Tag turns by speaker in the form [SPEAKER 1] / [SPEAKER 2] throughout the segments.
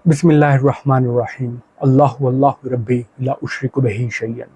[SPEAKER 1] बिस्मिल्लाहिर्रहमानिर्रहीम। अल्लाहु वल्लाहु रब्बी ला उशरिकु बिही शैयन।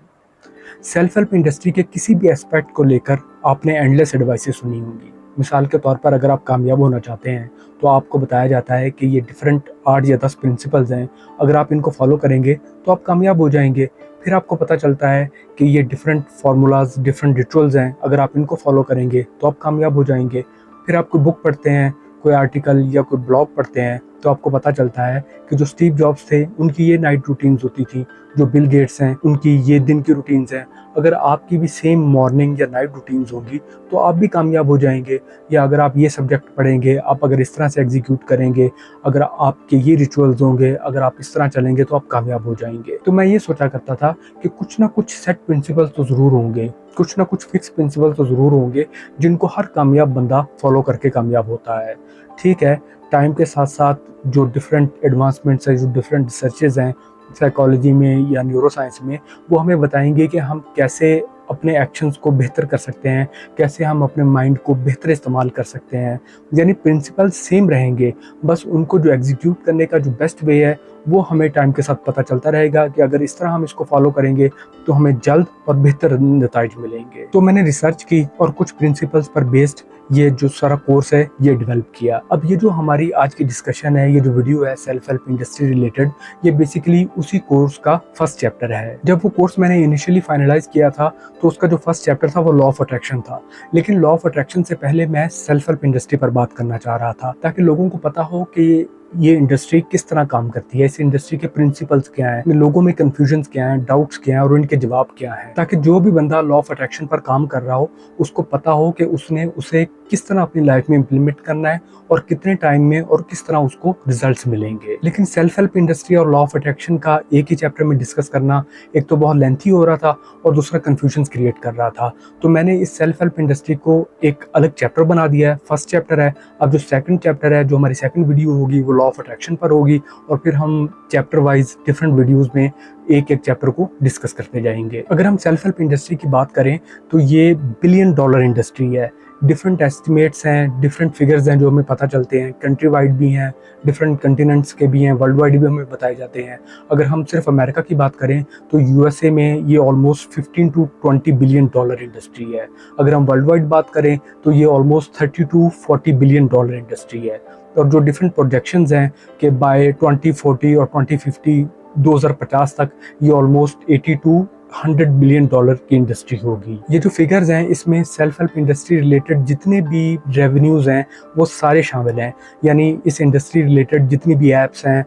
[SPEAKER 1] सेल्फ हेल्प इंडस्ट्री के किसी भी एस्पेक्ट को लेकर आपने एंडलेस एडवाइसेस सुनी होंगी। मिसाल के तौर पर अगर आप कामयाब होना चाहते हैं तो आपको बताया जाता है कि ये डिफरेंट 8 या 10 प्रिंसिपल्स हैं, अगर आप इनको फॉलो करेंगे तो आप कामयाब हो जाएंगे। फिर आपको पता चलता है कि ये डिफरेंट फार्मूलाज, डिफरेंट रिचुअल्स हैं, अगर आप इनको फॉलो करेंगे तो आप कामयाब हो जाएंगे। फिर आप कोई बुक पढ़ते हैं, कोई आर्टिकल या कोई ब्लॉग पढ़ते हैं तो आपको पता चलता है कि जो स्टीव जॉब्स थे उनकी ये नाइट रूटीन्स होती थी, जो बिल गेट्स हैं उनकी ये दिन की रूटीन्स हैं। अगर आपकी भी सेम मॉर्निंग या नाइट रूटीन्स होंगी तो आप भी कामयाब हो जाएंगे। या अगर आप ये सब्जेक्ट पढ़ेंगे, आप अगर इस तरह से एग्जीक्यूट करेंगे, अगर आपके ये रिचुअल्स होंगे, अगर आप इस तरह चलेंगे तो आप कामयाब हो जाएंगे। तो मैं ये सोचा करता था कि कुछ ना कुछ सेट प्रिंसिपल्स तो ज़रूर होंगे, कुछ ना कुछ फिक्स प्रिंसिपल तो ज़रूर होंगे जिनको हर कामयाब बंदा फॉलो करके कामयाब होता है। ठीक है, टाइम के साथ साथ जो डिफरेंट एडवांसमेंट्स हैं, जो डिफरेंट रिसर्चेज हैं साइकोलॉजी में या न्यूरो साइंस में, वो हमें बताएंगे कि हम कैसे अपने एक्शंस को बेहतर कर सकते हैं, कैसे हम अपने माइंड को बेहतर इस्तेमाल कर सकते हैं। यानी प्रिंसिपल सेम रहेंगे, बस उनको जो एग्जीक्यूट करने का जो बेस्ट वे है वो हमें टाइम के साथ पता चलता रहेगा कि अगर इस तरह हम इसको फॉलो करेंगे तो हमें जल्द और बेहतर नतीजे मिलेंगे। तो मैंने रिसर्च की और कुछ प्रिंसिपल्स पर बेस्ड ये जो सारा कोर्स है ये डेवलप किया। अब ये जो हमारी आज की डिस्कशन है, ये जो वीडियो है सेल्फ हेल्प इंडस्ट्री रिलेटेड, ये बेसिकली उसी कोर्स का फर्स्ट चैप्टर है। जब वो कोर्स मैंने इनिशियली फाइनलाइज किया था तो उसका जो फर्स्ट चैप्टर था वो लॉ ऑफ अट्रैक्शन था। लेकिन लॉ ऑफ अट्रैक्शन से पहले मैं सेल्फ हेल्प इंडस्ट्री पर बात करना चाह रहा था, ताकि लोगों को पता हो कि ये इंडस्ट्री किस तरह काम करती है, इस इंडस्ट्री के प्रिंसिपल्स क्या हैं, लोगों में कंफ्यूजन्स क्या हैं, डाउट्स क्या हैं और उनके जवाब क्या हैं, ताकि जो भी बंदा लॉ ऑफ अट्रैक्शन पर काम कर रहा हो उसको पता हो कि उसने उसे किस तरह अपनी लाइफ में इम्प्लीमेंट करना है और कितने टाइम में और किस तरह उसको रिजल्ट्स मिलेंगे। लेकिन सेल्फ हेल्प इंडस्ट्री और लॉ ऑफ अट्रैक्शन का एक ही चैप्टर में डिस्कस करना एक तो बहुत लेंथी हो रहा था और दूसरा कंफ्यूजन क्रिएट कर रहा था। तो मैंने इस सेल्फ हेल्प इंडस्ट्री को एक अलग चैप्टर बना दिया है। फर्स्ट चैप्टर है, अब जो सेकंड चैप्टर है, जो हमारी सेकंड वीडियो होगी वो लॉ ऑफ अट्रैक्शन पर होगी और फिर हम चैप्टर वाइज डिफरेंट वीडियोस में एक एक चैप्टर को डिस्कस करते जाएंगे। अगर हम सेल्फ हेल्प इंडस्ट्री की बात करें तो ये बिलियन डॉलर इंडस्ट्री है। डिफरेंट एस्टिमेट्स हैं, डिफरेंट फिगर्स हैं जो हमें पता चलते हैं, कंट्री वाइड भी हैं, डिफरेंट कंटिनेंट्स के भी हैं, वर्ल्ड वाइड भी हमें बताए जाते हैं। अगर हम सिर्फ अमेरिका की बात करें तो यूएसए में ये almost 15 to 20 billion dollar industry है। अगर हम वर्ल्ड वाइड बात करें तो ये almost 30 to 40 billion dollar industry है। और जो डिफरेंट प्रोजेक्शंस हैं कि बाय 2040 और 2050 2050 तक ये ऑलमोस्ट 80 टू 100 बिलियन डॉलर की इंडस्ट्री होगी। ये जो फिगर्स हैं इसमें सेल्फ हेल्प इंडस्ट्री रिलेटेड जितने भी रेवेन्यूज हैं वो सारे शामिल हैं। यानी इस इंडस्ट्री रिलेटेड जितनी भी एप्स हैं,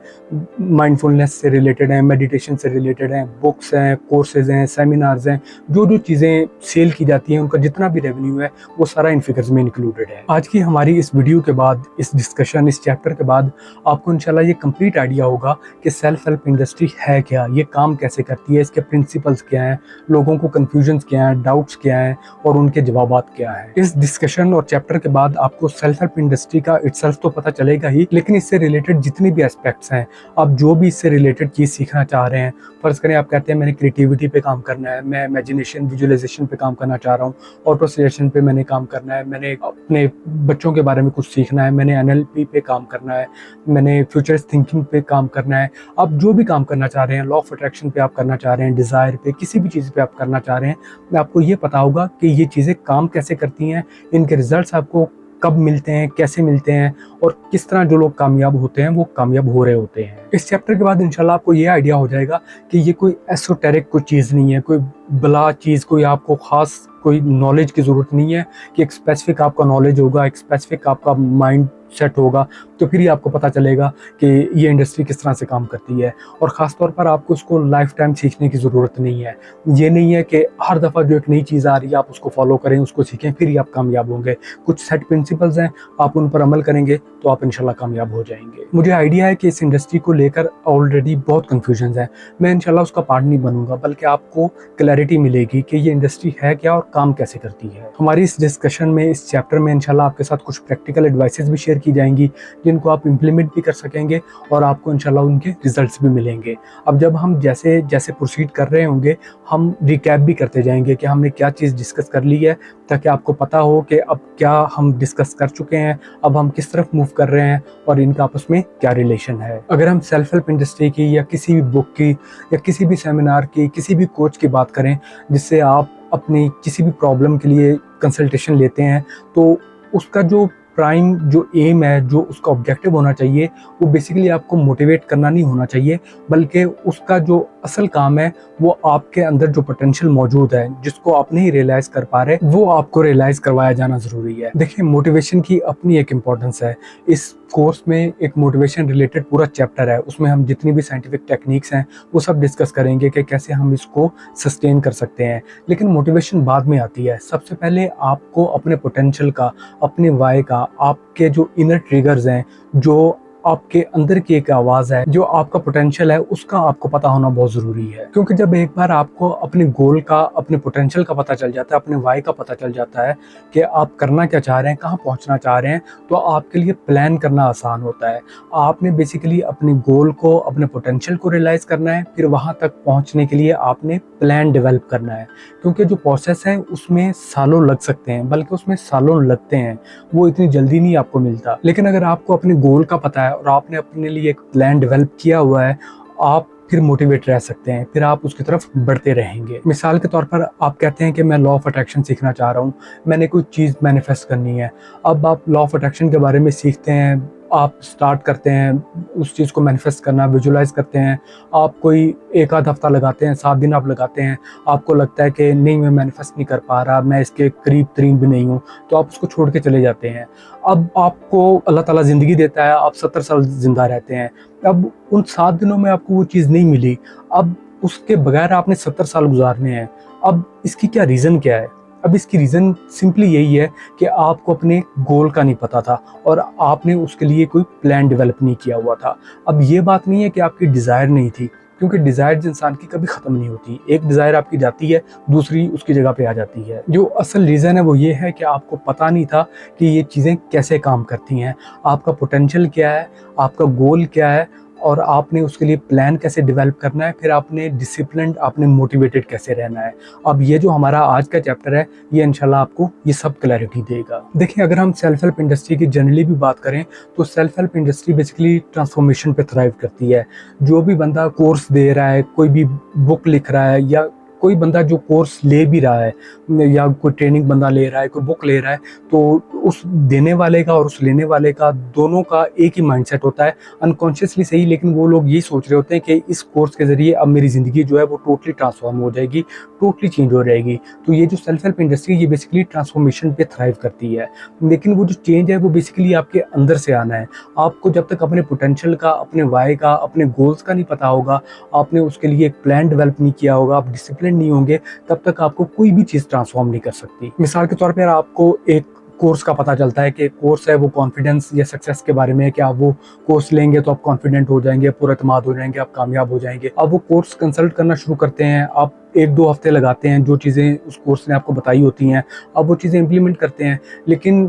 [SPEAKER 1] माइंडफुलनेस से रिलेटेड हैं, मेडिटेशन से रिलेटेड हैं, बुक्स हैं, कोर्सेज हैं, सेमिनार्स हैं, जो जो चीज़ें सेल की जाती हैं उनका जितना भी रेवेन्यू है वो सारा इन फिगर्स में इंक्लूडेड है। आज की हमारी इस वीडियो के बाद, इस डिस्कशन, इस चैप्टर के बाद आपको इंशाल्लाह ये कंप्लीट आइडिया होगा कि सेल्फ हेल्प इंडस्ट्री है क्या, ये काम कैसे करती है, इसके प्रिंसिपल्स क्या हैं, लोगों को कंफ्यूजन्स क्या हैं, डाउट्स क्या हैं और उनके जवाबात क्या हैं। इस डिस्कशन और चैप्टर के बाद आपको सेल्फ हेल्प इंडस्ट्री का इटसेल्फ तो पता चलेगा ही, लेकिन इससे रिलेटेड जितने भी एस्पेक्ट्स हैं, आप जो भी इससे रिलेटेड चीज़ सीखना चाह रहे हैं, फर्ज करें आप कहते हैं मैंने क्रिएटिविटी पे काम करना है, मैं इमेजिनेशन, विजुअलाइजेशन पे काम करना चाह रहा हूँ, ऑटो सजेशन पे मैंने काम करना है, मैंने अपने बच्चों के बारे में कुछ सीखना है, मैंने एनएलपी पे काम करना है, मैंने फ्यूचरिस्ट थिंकिंग पे काम करना है। आप जो भी काम करना चाह रहे हैं, लॉ ऑफ अट्रैक्शन पे आप करना चाह रहे हैं, डिज़ायर पे, किसी भी चीज़ पे आप करना चाह रहे हैं, आपको ये पता होगा कि ये चीज़ें काम कैसे करती हैं, इनके रिजल्ट्स आपको कब मिलते हैं, कैसे मिलते हैं और किस तरह जो लोग कामयाब होते हैं वो कामयाब हो रहे होते हैं। इस चैप्टर के बाद इंशाल्लाह आपको ये आइडिया हो जाएगा कि ये कोई एसोटेरिक कोई चीज़ नहीं है, कोई बला चीज़, कोई आपको ख़ास कोई नॉलेज की ज़रूरत नहीं है कि एक स्पेसिफिक आपका नॉलेज होगा, एक स्पेसिफिक आपका माइंड सेट होगा तो फिर ही आपको पता चलेगा कि ये इंडस्ट्री किस तरह से काम करती है। और ख़ास तौर पर आपको उसको लाइफ टाइम सीखने की ज़रूरत नहीं है। ये नहीं है कि हर दफ़ा जो एक नई चीज़ आ रही है आप उसको फॉलो करें, उसको सीखें, फिर ही आप कामयाब होंगे। कुछ सेट प्रिंसिपल्स हैं, आप उन पर अमल करेंगे तो आप इंशाल्लाह कामयाब हो जाएंगे। मुझे आइडिया है कि इस इंडस्ट्री को लेकर ऑलरेडी बहुत कन्फ्यूजन है। मैं इंशाल्लाह उसका पार्ट नहीं बनूंगा, बल्कि आपको क्लैरिटी मिलेगी कि ये इंडस्ट्री है क्या और काम कैसे करती है। हमारी इस डिस्कशन में, इस चैप्टर में इंशाल्लाह आपके साथ कुछ प्रैक्टिकल एडवाइसेस भी शेयर की जाएंगी जिनको आप इम्प्लीमेंट भी कर सकेंगे और आपको इंशाल्लाह उनके रिजल्ट्स भी मिलेंगे। अब जब हम जैसे जैसे प्रोसीड कर रहे होंगे, हम रिकैप भी करते जाएंगे कि हमने क्या चीज़ डिस्कस कर ली है, ताकि आपको पता हो कि अब क्या हम डिस्कस कर चुके हैं, अब हम किस तरफ मूव कर रहे हैं और इनका आपस में क्या रिलेशन है। अगर हम सेल्फ हेल्प इंडस्ट्री की या किसी भी बुक की या किसी भी सेमिनार की, किसी भी कोच की बात करें जिससे आप अपनी किसी भी प्रॉब्लम के लिए कंसल्टेशन लेते हैं, तो उसका जो प्राइम जो एम है, जो उसका ऑब्जेक्टिव होना चाहिए, वो बेसिकली आपको मोटिवेट करना नहीं होना चाहिए, बल्कि उसका जो असल काम है वो आपके अंदर जो पोटेंशियल मौजूद है जिसको आप नहीं रियलाइज कर पा रहे, वो आपको रियलाइज करवाया जाना जरूरी है। देखिए, मोटिवेशन की अपनी एक इम्पोर्टेंस है। इस कोर्स में एक मोटिवेशन रिलेटेड पूरा चैप्टर है, उसमें हम जितनी भी साइंटिफिक टेक्निक्स हैं वो सब डिस्कस करेंगे कि कैसे हम इसको सस्टेन कर सकते हैं। लेकिन मोटिवेशन बाद में आती है। सबसे पहले आपको अपने पोटेंशियल का, अपने वाई का, आपके जो इनर ट्रिगर्स हैं, जो आपके अंदर की एक आवाज़ है, जो आपका पोटेंशियल है, उसका आपको पता होना बहुत ज़रूरी है। क्योंकि जब एक बार आपको अपने गोल का, अपने पोटेंशियल का पता चल जाता है, अपने वाई का पता चल जाता है कि आप करना क्या चाह रहे हैं, कहाँ पहुँचना चाह रहे हैं, तो आपके लिए प्लान करना आसान होता है। आपने बेसिकली अपने गोल को, अपने पोटेंशियल को रियलाइज़ करना है, फिर वहाँ तक पहुँचने के लिए आपने प्लान डेवलप करना है। क्योंकि जो प्रोसेस है उसमें सालों लग सकते हैं, बल्कि उसमें सालों लगते हैं, वो इतनी जल्दी नहीं आपको मिलता। लेकिन अगर आपको अपने गोल का पता है और आपने अपने लिए एक प्लान डेवलप किया हुआ है, आप फिर मोटिवेट रह सकते हैं, फिर आप उसकी तरफ बढ़ते रहेंगे। मिसाल के तौर पर आप कहते हैं कि मैं लॉ ऑफ अट्रैक्शन सीखना चाह रहा हूँ, मैंने कोई चीज़ मैनिफेस्ट करनी है। अब आप लॉ ऑफ अट्रैक्शन के बारे में सीखते हैं, आप स्टार्ट करते हैं उस चीज़ को मैनिफेस्ट करना, विजुलाइज करते हैं। आप कोई एक आध हफ्ता लगाते हैं, 7 दिन आप लगाते हैं, आपको लगता है कि नहीं मैं मैनिफेस्ट नहीं कर पा रहा, मैं इसके करीब तरीन भी नहीं हूँ, तो आप उसको छोड़ के चले जाते हैं। अब आपको अल्लाह ताला ज़िंदगी देता है, आप 70 साल ज़िंदा रहते हैं। अब उन 7 दिनों में आपको वो चीज़ नहीं मिली, अब उसके बगैर आपने 70 साल गुजारने हैं। अब इसकी क्या रीज़न क्या है? अब इसकी रीज़न सिंपली यही है कि आपको अपने गोल का नहीं पता था और आपने उसके लिए कोई प्लान डेवलप नहीं किया हुआ था। अब ये बात नहीं है कि आपकी डिज़ायर नहीं थी, क्योंकि डिज़ायर इंसान की कभी ख़त्म नहीं होती। एक डिज़ायर आपकी जाती है, दूसरी उसकी जगह पे आ जाती है। जो असल रीज़न है वो ये है कि आपको पता नहीं था कि ये चीज़ें कैसे काम करती हैं, आपका पोटेंशियल क्या है, आपका गोल क्या है, और आपने उसके लिए प्लान कैसे डेवलप करना है, फिर आपने डिसिप्लिन्ड, आपने मोटिवेटेड कैसे रहना है। अब ये जो हमारा आज का चैप्टर है, ये इंशाल्लाह आपको ये सब क्लैरिटी देगा। देखिए, अगर हम सेल्फ हेल्प इंडस्ट्री की जनरली भी बात करें तो self help industry basically transformation पे थ्राइव करती है। जो भी बंदा कोर्स दे रहा है, कोई भी बुक लिख रहा है, या कोई बंदा जो कोर्स ले भी रहा है या कोई ट्रेनिंग बंदा ले रहा है, कोई बुक ले रहा है, तो उस देने वाले का और उस लेने वाले का दोनों का एक ही माइंडसेट होता है, अनकॉन्शियसली सही, लेकिन वो लोग ये सोच रहे होते हैं कि इस कोर्स के ज़रिए अब मेरी ज़िंदगी जो है वो टोटली ट्रांसफॉर्म हो जाएगी, टोटली चेंज हो जाएगी। तो ये जो सेल्फ हेल्प इंडस्ट्री ये बेसिकली ट्रांसफॉर्मेशन पे थ्राइव करती है। लेकिन वो जो चेंज है वो बेसिकली आपके अंदर से आना है। आपको जब तक अपने पोटेंशियल का, अपने वाई का, अपने गोल्स का नहीं पता होगा, आपने उसके लिए एक प्लान डेवलप नहीं किया होगा, आप डिसिप्लिन नहीं होंगे, तब तक आपको कोई भी चीज़ ट्रांसफॉर्म नहीं कर सकती। मिसाल के तौर पर आपको एक कोर्स का पता चलता है कि कोर्स है वो कॉन्फिडेंस या सक्सेस के बारे में है कि आप वो कोर्स लेंगे तो आप कॉन्फिडेंट हो जाएंगे, पूरा एतमाद हो जाएंगे, आप कामयाब हो जाएंगे। अब वो कोर्स कंसल्ट करना शुरू करते हैं, आप 1-2 हफ्ते लगाते हैं, जो चीज़ें उस कोर्स ने आपको बताई होती हैं अब वो चीज़ें इम्प्लीमेंट करते हैं, लेकिन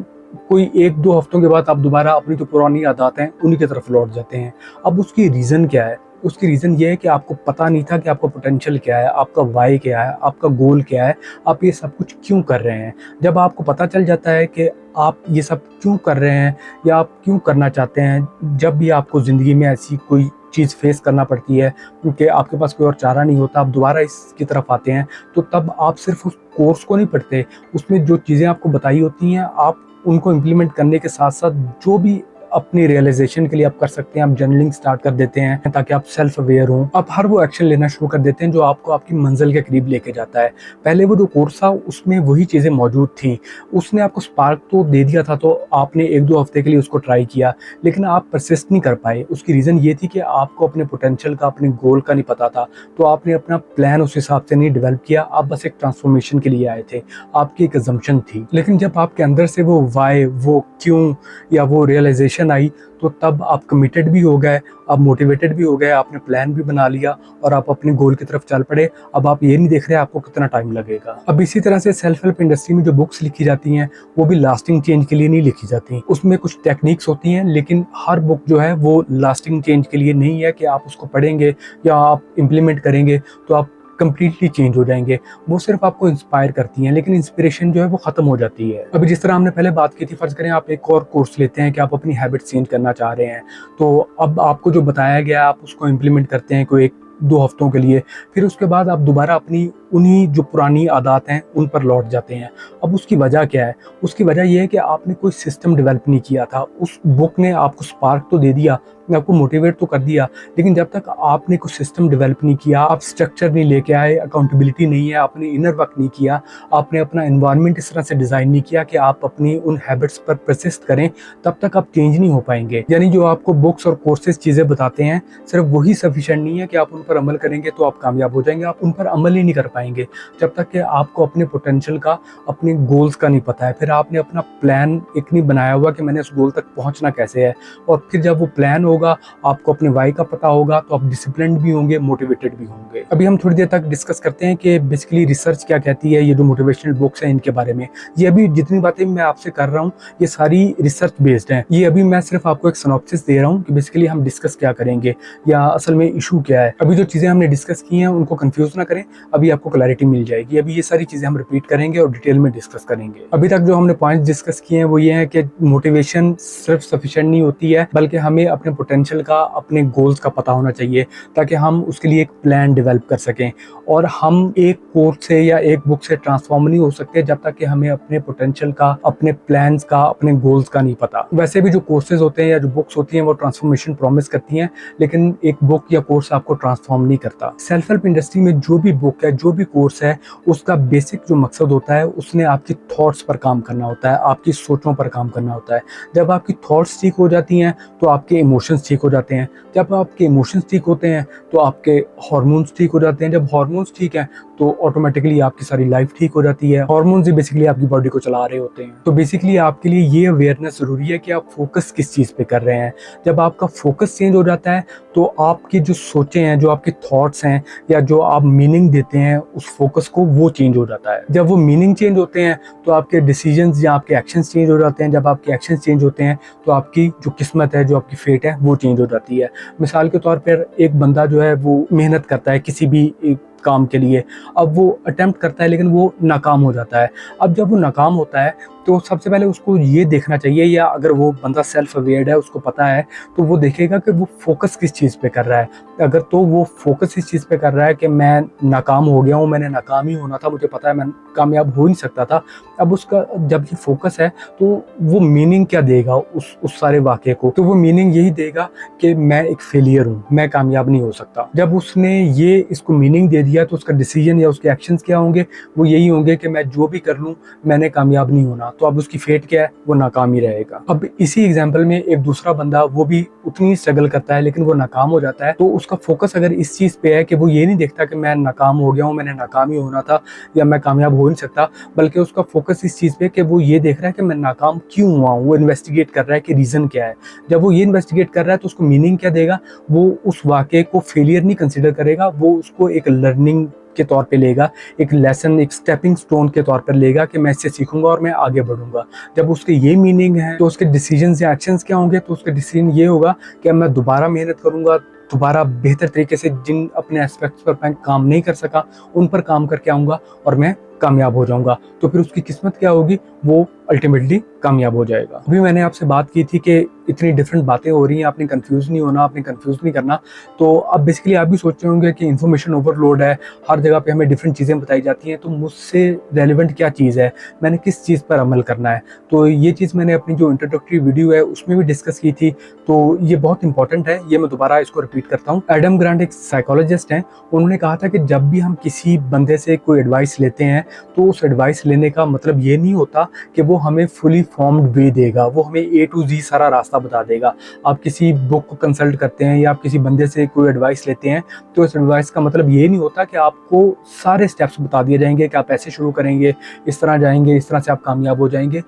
[SPEAKER 1] कोई 1-2 हफ्तों के बाद आप दोबारा अपनी जो पुरानी आदत हैं उन्हीं की तरफ लौट जाते हैं। अब उसकी रीज़न क्या है? उसकी रीज़न ये है कि आपको पता नहीं था कि आपका पोटेंशियल क्या है, आपका वाई क्या है, आपका गोल क्या है, आप ये सब कुछ क्यों कर रहे हैं। जब आपको पता चल जाता है कि आप ये सब क्यों कर रहे हैं या आप क्यों करना चाहते हैं, जब भी आपको ज़िंदगी में ऐसी कोई चीज़ फेस करना पड़ती है क्योंकि आपके पास कोई और चारा नहीं होता, आप दोबारा इसकी तरफ आते हैं, तो तब आप सिर्फ उस कोर्स को नहीं पढ़ते, उसमें जो चीज़ें आपको बताई होती हैं आप उनको इम्प्लीमेंट करने के साथ साथ जो भी अपनी रियलाइजेशन के लिए आप कर सकते हैं, आप जर्नलिंग स्टार्ट कर देते हैं ताकि आप सेल्फ अवेयर हों। आप हर वो एक्शन लेना शुरू कर देते हैं जो आपको आपकी मंजिल के करीब लेके जाता है। पहले वो जो कोर्स था उसमें वही चीज़ें मौजूद थी, उसने आपको स्पार्क तो दे दिया था, तो आपने 1-2 हफ्ते के लिए उसको ट्राई किया, लेकिन आप परसिस्ट नहीं कर पाए। उसकी रीज़न ये थी कि आपको अपने पोटेंशियल का, अपने गोल का नहीं पता था, तो आपने अपना प्लान उस हिसाब से नहीं डेवलप किया, आप बस एक ट्रांसफॉर्मेशन के लिए आए थे, आपकी एक अजम्पशन थी। लेकिन जब आपके अंदर से वो वाई, वो क्यों या वो रियलाइजेशन मोटिवेशन आई तो तब आप कमिटेड भी हो गए, आप मोटिवेटेड भी हो गए, आपने प्लान भी बना लिया और आप अपने गोल की तरफ चल पड़े। अब आप ये नहीं देख रहे आपको कितना टाइम लगेगा। अब इसी तरह से सेल्फ हेल्प इंडस्ट्री में जो बुक्स लिखी जाती हैं वो भी लास्टिंग चेंज के लिए नहीं लिखी जाती। उसमें कुछ टेक्निक्स होती हैं, लेकिन हर बुक जो है वो लास्टिंग चेंज के लिए नहीं है कि आप उसको पढ़ेंगे या आप इम्प्लीमेंट करेंगे तो आप कंप्लीटली चेंज हो जाएंगे। वो सिर्फ आपको इंस्पायर करती हैं, लेकिन इंस्पिरेशन जो है वो खत्म हो जाती है। अभी जिस तरह हमने पहले बात की थी, फर्ज करें आप एक और कोर्स लेते हैं कि आप अपनी हैबिट चेंज करना चाह रहे हैं, तो अब आपको जो बताया गया आप उसको इम्प्लीमेंट करते हैं कोई 1-2 हफ्तों के लिए, फिर उसके बाद आप दोबारा अपनी उन्हीं जो पुरानी आदत हैं उन पर लौट जाते हैं। अब उसकी वजह क्या है? उसकी वजह यह है कि आपने कोई सिस्टम डेवलप नहीं किया था। उस बुक ने आपको स्पार्क तो दे दिया, आपको मोटिवेट तो कर दिया, लेकिन जब तक आपने कोई सिस्टम डेवलप नहीं किया, आप स्ट्रक्चर नहीं लेके आए, अकाउंटेबिलिटी नहीं है, आपने इनर वर्क नहीं किया, आपने अपना एनवायरनमेंट इस तरह से डिज़ाइन नहीं किया कि आप अपनी उन हैबिट्स पर परसिस्ट करें, तब तक आप चेंज नहीं हो पाएंगे। यानी जो आपको बुक्स और कोर्सेज चीज़ें बताते हैं, सिर्फ वही सफिशिएंट नहीं है कि आप उन पर अमल करेंगे तो आप कामयाब हो जाएंगे। आप उन पर अमल ही नहीं कर पाएंगे जब तक कि आपको अपने पोटेंशियल का, अपने गोल्स का नहीं पता है। फिर आपने अपना प्लान एक नहीं बनाया हुआ कि मैंने उस गोल तक पहुंचना कैसे है, और फिर जब वो प्लान होगा, आपको अपने वाई का पता होगा, तो आप डिसिप्लिन्ड भी होंगे, मोटिवेटेड भी होंगे। अभी हम थोड़ी देर तक डिस्कस करते हैं कि बेसिकली रिसर्च क्या कहती है, ये जो मोटिवेशनल बुक्स हैं इनके बारे में। ये अभी जितनी बातें मैं आपसे कर रहा हूँ ये सारी रिसर्च बेस्ड हैं। ये अभी मैं सिर्फ आपको एक सिनॉप्सिस दे रहा हूँ कि बेसिकली हम डिस्कस क्या करेंगे या असल में इशू क्या है। अभी जो चीज़ें हमने डिस्कस की हैं उनको कंफ्यूज ना करें, अभी आपको क्लैरिटी मिल जाएगी। अभी ये सारी चीज़ें हम रिपीट करेंगे और डिटेल में डिस्कस करेंगे। अभी तक जो हमने पॉइंट्स डिस्कस किए हैं वो ये है कि मोटिवेशन सिर्फ सफिशिएंट नहीं होती है, बल्कि हमें अपने पोटेंशियल का, अपने गोल्स का पता होना चाहिए ताकि हम उसके लिए एक प्लान डेवलप कर सकें। और हम एक कोर्स से या एक बुक से ट्रांसफॉर्म नहीं हो सकते जब तक कि हमें अपने पोटेंशियल का, अपने प्लान्स का, अपने गोल्स का नहीं पता। वैसे भी जो कोर्सेज होते हैं या जो बुक्स होती हैं वो ट्रांसफॉर्मेशन प्रॉमिस करती हैं, लेकिन एक बुक या कोर्स आपको ट्रांसफॉर्म नहीं करता। सेल्फ हेल्प इंडस्ट्री में जो भी बुक है, जो भी कोर्स है, उसका बेसिक जो मकसद होता है उसने आपकी थॉट्स पर काम करना होता है, आपकी सोचों पर काम करना होता है। जब आपकी थॉट्स ठीक हो जाती हैं तो आपके इमोशंस ठीक हो जाते हैं। जब आपके इमोशंस ठीक होते हैं तो आपके हार्मोन्स ठीक हो जाते हैं। जब हार्मोन्स ठीक हैं तो ऑटोमेटिकली आपकी सारी लाइफ ठीक हो जाती है। हार्मोन्स ही बेसिकली आपकी बॉडी को चला रहे होते हैं। तो बेसिकली आपके लिए ये अवेयरनेस ज़रूरी है कि आप फोकस किस चीज़ पे कर रहे हैं। जब आपका फोकस चेंज हो जाता है तो आपकी जो सोचें हैं, जो आपके थॉट्स हैं या जो आप मीनिंग देते हैं उस फोकस को, वो चेंज हो जाता है। जब वो मीनिंग चेंज होते हैं तो आपके डिसीजंस या आपके एक्शंस चेंज हो जाते हैं। जब आपके एक्शंस चेंज होते हैं तो आपकी जो किस्मत है, जो आपकी फेट है, वो चेंज हो जाती है। मिसाल के तौर पर एक बंदा जो है वो मेहनत करता है किसी भी काम के लिए, अब वो अटेम्प्ट करता है लेकिन वो नाकाम हो जाता है। अब जब वो नाकाम होता है तो सबसे पहले उसको ये देखना चाहिए, या अगर वो बंदा सेल्फ अवेयर है, उसको पता है, तो वो देखेगा कि वो फोकस किस चीज़ पे कर रहा है। अगर तो वो फोकस इस चीज़ पे कर रहा है कि मैं नाकाम हो गया हूँ, मैंने नाकाम ही होना था, मुझे पता है मैं कामयाब हो नहीं सकता था, अब उसका जब ये फोकस है तो वो मीनिंग क्या देगा उस सारे वाक़े को? तो वो मीनिंग यही देगा कि मैं एक फेलियर हूँ, मैं कामयाब नहीं हो सकता। जब उसने ये इसको मीनिंग दे दिया तो उसका डिसीजन या उसके एक्शंस क्या होंगे? वो यही होंगे कि मैं जो भी कर लूँ मैंने कामयाब नहीं होना। तो अब उसकी फेट क्या है? वो नाकाम ही रहेगा। अब इसी एग्जाम्पल में एक दूसरा बंदा, वो भी उतनी स्ट्रगल करता है लेकिन वो नाकाम हो जाता है। तो उसका फोकस अगर इस चीज़ पे है कि वो ये नहीं देखता कि मैं नाकाम हो गया हूँ, मैंने नाकाम ही होना था या मैं कामयाब हो नहीं सकता, बल्कि उसका फोकस इस चीज़ पे कि वो ये देख रहा है कि मैं नाकाम क्यों हुआ हूँ। वो इन्वेस्टिगेट कर रहा है कि रीज़न क्या है। जब वो ये इन्वेस्टिगेट कर रहा है तो उसको मीनिंग क्या देगा? वो उस वाक़े को फेलियर नहीं कंसिडर करेगा, वो उसको एक लर्निंग के तौर पे लेगा, एक लेसन, एक स्टेपिंग स्टोन के तौर पर लेगा कि मैं इससे सीखूंगा और मैं आगे बढ़ूंगा। जब उसके ये मीनिंग है तो उसके डिसीजंस या एक्शंस क्या होंगे? तो उसका डिसीजन ये होगा कि मैं दोबारा मेहनत करूंगा, दोबारा बेहतर तरीके से जिन अपने एस्पेक्ट्स पर मैं काम नहीं कर सका उन पर काम करके आऊँगा और मैं कामयाब हो जाऊंगा। तो फिर उसकी किस्मत क्या होगी? वो अल्टीमेटली कामयाब हो जाएगा। अभी मैंने आपसे बात की थी कि इतनी डिफरेंट बातें हो रही हैं, आपने कंफ्यूज नहीं होना, आपने कंफ्यूज नहीं करना। तो अब बेसिकली आप भी सोच रहे होंगे कि इन्फॉर्मेशन ओवरलोड है, हर जगह पे हमें डिफरेंट चीज़ें बताई जाती हैं, तो मुझसे रेलिवेंट क्या चीज़ है, मैंने किस चीज़ पर अमल करना है। तो ये चीज़ मैंने अपनी जो इंट्रोडक्टरी वीडियो है उसमें भी डिस्कस की थी, तो ये बहुत इंपॉर्टेंट है, ये मैं दोबारा इसको रिपीट करता हूँ। एडम ग्रांट एक साइकोलॉजिस्ट हैं, उन्होंने कहा था कि जब भी हम किसी बंदे से कोई एडवाइस लेते हैं तो उस एडवाइस लेने का मतलब ये नहीं होता कि वो हमें फुली फॉर्म्ड वे देगा, वो हमें ए टू जी सारा रास्ता बता देगा। आप किसी बुक को कंसल्ट करते हैं या आप किसी बंदे से कोई एडवाइस लेते हैं, तो इस एडवाइस का मतलब ये नहीं होता कि आपको सारे स्टेप्स बता दिए जाएंगे कि आप ऐसे शुरू करेंगे, इस तरह जाएंगे, इस तरह से आप कामयाब हो जाएंगे।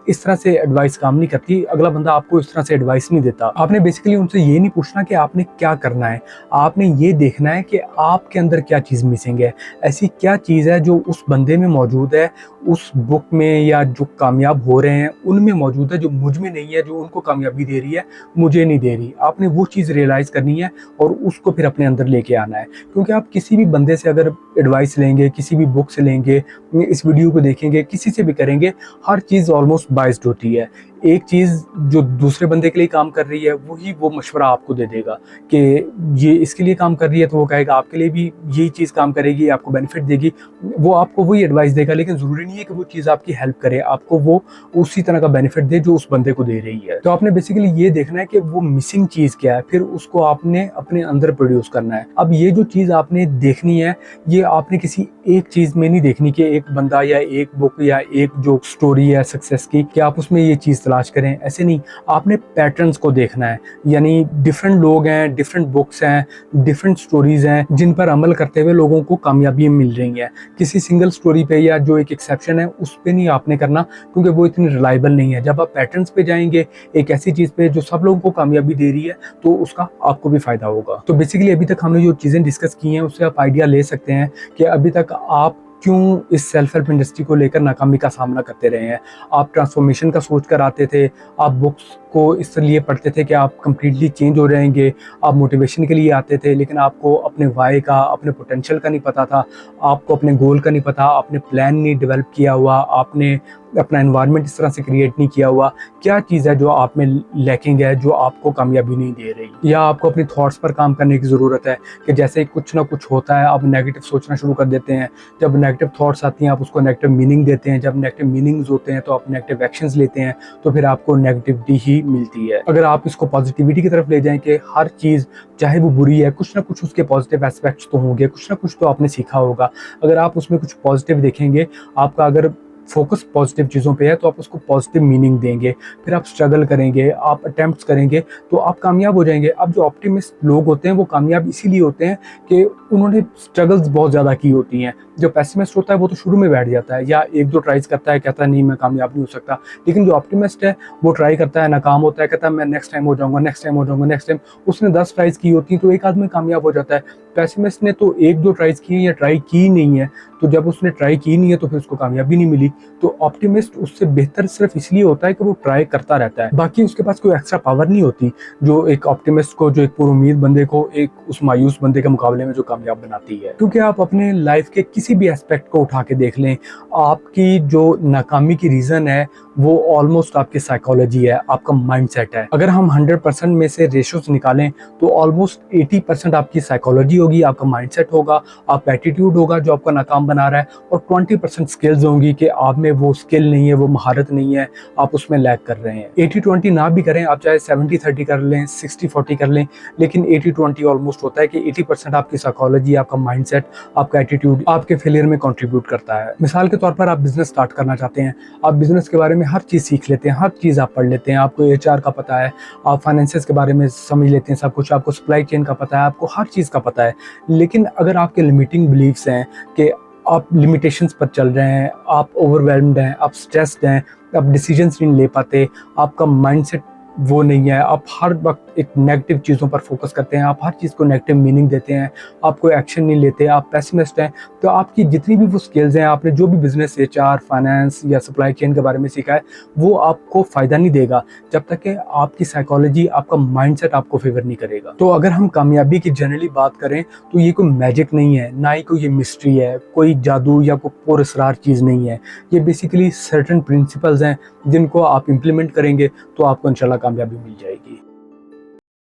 [SPEAKER 1] इस तरह से एडवाइस काम नहीं करती, अगला बंदा आपको इस तरह से एडवाइस नहीं देता। आपने बेसिकली उनसे ये नहीं पूछना कि आपने क्या करना है, आपने ये देखना है कि आपके अंदर क्या चीज़ मिसिंग है, ऐसी क्या चीज़ है जो उस बंदे में मौजूद है, उस बुक में या जो कामयाब हो रहे हैं उनमें मौजूद है, जो मुझ में नहीं है, जो उनको कामयाबी दे रही है मुझे नहीं दे रही। आपने वो चीज़ रियलाइज़ करनी है और उसको फिर अपने अंदर लेके आना है। क्योंकि आप किसी भी बंदे से अगर एडवाइस लेंगे, किसी भी बुक से लेंगे, इस वीडियो को देखेंगे, किसी से भी करेंगे, हर चीज़ ऑलमोस्ट बाइस्ड होती है। एक चीज़ जो दूसरे बंदे के लिए काम कर रही है वही वो मशवरा आपको दे देगा कि ये इसके लिए काम कर रही है, तो वो कहेगा आपके लिए भी यही चीज़ काम करेगी, आपको बेनिफिट देगी, वो आपको वही एडवाइस देगा। लेकिन ज़रूरी नहीं है कि वो चीज़ आपकी हेल्प करे, आपको वो उसी तरह का बेनिफिट दे जो उस बंदे को दे रही है। तो आपने बेसिकली ये देखना है कि वो मिसिंग चीज़ क्या है, फिर उसको आपने अपने अंदर प्रोड्यूस करना है। अब ये जो चीज़ आपने देखनी है, ये आपने किसी एक चीज़ में नहीं देखनी कि एक बंदा या एक बुक या एक जो स्टोरी है सक्सेस की, कि आप उसमें ये चीज़ तलाश करें, ऐसे नहीं। आपने पैटर्न्स को देखना है, यानी डिफरेंट लोग हैं, डिफरेंट बुक्स हैं, डिफरेंट स्टोरीज हैं जिन पर अमल करते हुए लोगों को कामयाबी मिल रही है। किसी सिंगल स्टोरी पे या जो एक एक्सेप्शन है उस पे नहीं आपने करना, क्योंकि वो इतनी रिलायबल नहीं है। जब आप पैटर्न्स पे जाएंगे, एक ऐसी चीज़ पे जो सब लोगों को कामयाबी दे रही है, तो उसका आपको भी फायदा होगा। तो बेसिकली अभी तक हमने जो चीज़ें डिस्कस की हैं उससे आप आइडिया ले सकते हैं कि अभी तक आप क्यों इस सेल्फ हेल्प इंडस्ट्री को लेकर नाकामी का सामना करते रहे हैं। आप ट्रांसफॉर्मेशन का सोच कर आते थे, आप बुक्स को इसलिए पढ़ते थे कि आप कंप्लीटली चेंज हो जाएंगे, आप मोटिवेशन के लिए आते थे, लेकिन आपको अपने वाई का, अपने पोटेंशियल का नहीं पता था, आपको अपने गोल का नहीं पता, आपने प्लान नहीं डेवलप किया हुआ, आपने अपना एनवायरनमेंट इस तरह से क्रिएट नहीं किया हुआ। क्या चीज़ है जो आप में लैकिंग है, जो आपको कामयाबी नहीं दे रही, या आपको अपने थॉट्स पर काम करने की ज़रूरत है कि जैसे कुछ ना कुछ होता है आप नेगेटिव सोचना शुरू कर देते हैं। जब नेगेटिव थॉट्स आती हैं आप उसको नेगेटिव मीनिंग देते हैं, जब नेगेटिव मीनिंग्स होते हैं तो आप नेगेटिव एक्शंस लेते हैं, तो फिर आपको नेगेटिविटी ही मिलती है। अगर आप इसको पॉजिटिविटी की तरफ ले जाएं कि हर चीज़ चाहे वो बुरी है, कुछ ना कुछ उसके पॉजिटिव एस्पेक्ट्स तो होंगे, कुछ ना कुछ तो आपने सीखा होगा। अगर आप उसमें कुछ पॉजिटिव देखेंगे, आपका अगर फोकस पॉजिटिव चीज़ों पे है तो आप उसको पॉजिटिव मीनिंग देंगे, फिर आप स्ट्रगल करेंगे, आप अटेम्प्ट्स करेंगे, तो आप कामयाब हो जाएंगे। अब जो ऑप्टिमिस्ट लोग होते हैं वो कामयाब इसीलिए होते हैं कि उन्होंने स्ट्रगल्स बहुत ज़्यादा की होती हैं। जो पेसिमिस्ट होता है वो तो शुरू में बैठ जाता है या एक दो ट्राइज करता है, कहता है नहीं मैं कामयाब नहीं हो सकता। लेकिन जो ऑप्टिमिस्ट है वो ट्राई करता है, नाकाम होता है, कहता है मैं नेक्स्ट टाइम हो जाऊँगा, नेक्स्ट टाइम हो जाऊँगा, नेक्स्ट टाइम। उसने 10 ट्राइज की होती हैं तो एक आदमी कामयाब हो जाता है। पेसिमिस्ट ने तो एक दो ट्राइज की या ट्राई की नहीं है, तो जब उसने ट्राई की नहीं है तो फिर उसको कामयाबी नहीं मिली। तो ऑप्टिमिस्ट उससे बेहतर सिर्फ इसलिए होता है कि वो ट्राई करता रहता है, बाकी उसके पास कोई एक्स्ट्रा पावर नहीं होती जो एक ऑप्टिमिस्ट को, जो एक पुरुमीद बंदे को एक उस मायूस बंदे के मुकाबले में जो कामयाब बनाती है। क्योंकि आप अपने लाइफ के किसी भी एस्पेक्ट को उठा के देख लें, आपकी जो नाकामी की रीज़न है वो ऑलमोस्ट आपकी साइकोलॉजी है, आपका माइंडसेट है। अगर हम 100% में से रेशोज निकालें तो ऑलमोस्ट 80% आपकी साइकोलॉजी होगी, आपका माइंडसेट होगा, आपका एटीट्यूड होगा जो आपका नाकाम बना रहा है, और 20% स्किल्स होंगी कि आप में वो स्किल नहीं है, वो महारत नहीं है, आप उसमें लैग कर रहे हैं। 80-20 ना भी करें, आप चाहे 70-30 कर लें, 60-40 कर लें, लेकिन 80-20 ऑलमोस्ट होता है कि 80% आपकी साइकोलॉजी, आपका माइंडसेट, आपका एटीट्यूड आपके फेलियर में कंट्रीब्यूट करता है। मिसाल के तौर पर आप बिजनेस स्टार्ट करना चाहते हैं, आप बिजनेस के बारे में हर चीज़ सीख लेते हैं, हर चीज़ आप पढ़ लेते हैं, आपको एचआर का पता है, आप फाइनेंसेस के बारे में समझ लेते हैं सब कुछ, आपको सप्लाई चेन का पता है, आपको हर चीज़ का पता है। लेकिन अगर आपके लिमिटिंग बिलीफ्स हैं कि आप लिमिटेशंस पर चल रहे हैं, आप ओवरवेल्म्ड हैं, आप स्ट्रेस्ड हैं, आप डिसीजंस नहीं ले पाते, आपका माइंडसेट वो नहीं है, आप हर वक्त एक नेगेटिव चीज़ों पर फोकस करते हैं, आप हर चीज़ को नेगेटिव मीनिंग देते हैं, आप कोई एक्शन नहीं लेते, आप पेसिमिस्ट हैं, तो आपकी जितनी भी वो स्किल्स हैं, आपने जो भी बिजनेस, एचआर, फाइनेंस या सप्लाई चेन के बारे में सीखा है, वो आपको फ़ायदा नहीं देगा जब तक कि आपकी साइकोलॉजी, आपका माइंडसेट आपको फेवर नहीं करेगा। तो अगर हम कामयाबी की जनरली बात करें तो ये कोई मैजिक नहीं है, ना ही कोई ये मिस्ट्री है, कोई जादू या कोई पुरअसरार चीज़ नहीं है। ये बेसिकली सर्टेन प्रिंसिपल्स हैं जिनको आप इम्प्लीमेंट करेंगे तो आपको इंशाल्लाह कामयाबी मिल जाएगी।